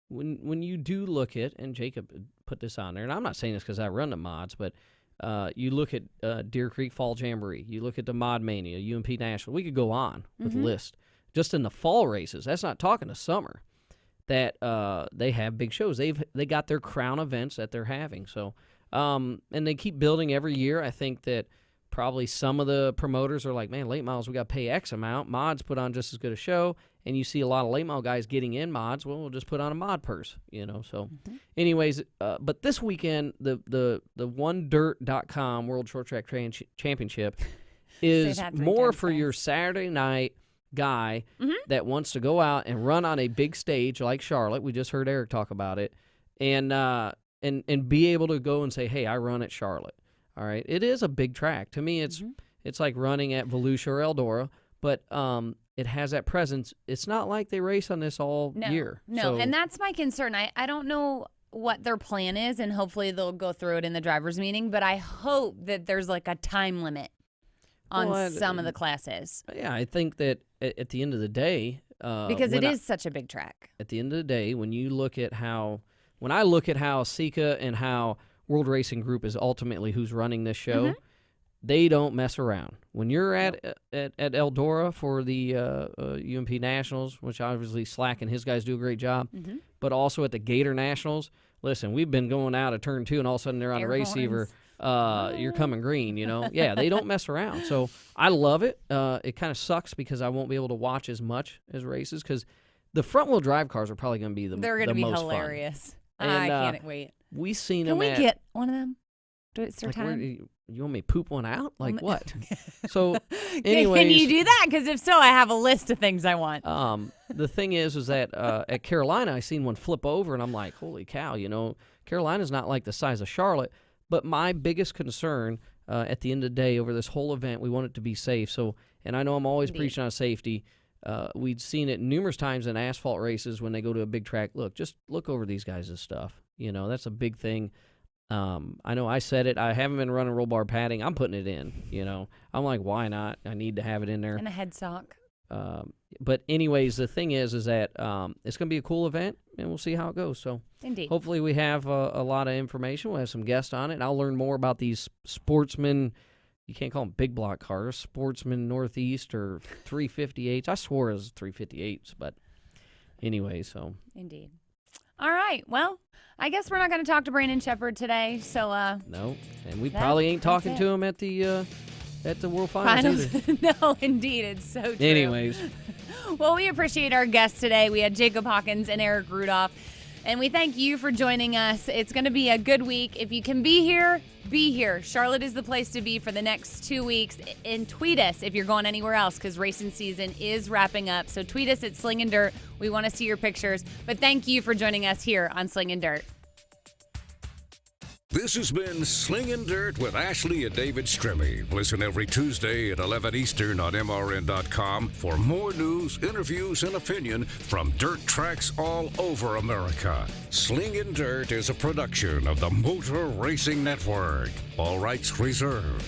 When you do look at, and Jacob put this on there, and I'm not saying this because I run the mods, but you look at Deer Creek Fall Jamboree. You look at the Mod Mania, UMP National. We could go on with a list. Just in the fall races. That's not talking to summer. that they have big shows. They got their crown events that they're having. So, and they keep building every year. I think that probably some of the promoters are like, man, late models, we got to pay X amount. Mods put on just as good a show. And you see a lot of late model guys getting in mods. Well, we'll just put on a mod purse, So, anyways, but this weekend, the onedirt.com World Short Track Championship is more for your Saturday night guy that wants to go out and run on a big stage like Charlotte. We just heard Eric talk about it, and be able to go and say, hey, I run at Charlotte. All right, it is a big track. To me, it's like running at Volusia or Eldora, but it has that presence. It's not like they race on this all year. No, and that's my concern. I don't know what their plan is, and hopefully they'll go through it in the driver's meeting, but I hope that there's like a time limit on some of the classes. Yeah, I think that at the end of the day, because it is such a big track. At the end of the day, when I look at how Sika and how World Racing Group is ultimately who's running this show, they don't mess around. When you're at Eldora for the UMP Nationals, which obviously Slack and his guys do a great job, but also at the Gator Nationals, listen, we've been going out of turn 2 and all of a sudden they're on a receiver. You're coming green, Yeah, they don't mess around. So I love it. It kind of sucks because I won't be able to watch as much as races because the front-wheel drive cars are probably going to be They're going to be most hilarious. Fun. I can't wait. We've seen Can them we get one of them? Do it like time? You want me to poop one out? Like what? So, anyways. Can you do that? Because if so, I have a list of things I want. The thing is that at Carolina, I seen one flip over, and I'm like, holy cow, Carolina's not like the size of Charlotte. But my biggest concern at the end of the day over this whole event, we want it to be safe. So, and I know I'm always preaching on safety. We'd seen it numerous times in asphalt races when they go to a big track. Just look over these guys' stuff. That's a big thing. I know I said it. I haven't been running roll bar padding. I'm putting it in, I'm like, why not? I need to have it in there. And a head sock. But anyways, the thing is that it's going to be a cool event, and we'll see how it goes. So indeed, hopefully we have a lot of information. We'll have some guests on it, and I'll learn more about these sportsmen. You can't call them big block cars, Sportsman Northeast or 358s. I swore it was 358s, but anyway, so. Indeed. All right. Well, I guess we're not going to talk to Brandon Sheppard today. So no, and we probably ain't talking to him at the World Finals either. No, indeed, it's so true. Anyways, well, we appreciate our guests today. We had Jacob Hawkins and Eric Rudolph, and we thank you for joining us. It's going to be a good week. If you can be here, be here. Charlotte is the place to be for the next 2 weeks. And tweet us if you're going anywhere else because racing season is wrapping up. So tweet us at Slingin Dirt. We want to see your pictures. But thank you for joining us here on Slingin Dirt. This has been Slingin Dirt with Ashley and David Stremme. Listen every Tuesday at 11 Eastern on MRN.com for more news, interviews, and opinion from dirt tracks all over America. Slingin Dirt is a production of the Motor Racing Network. All rights reserved.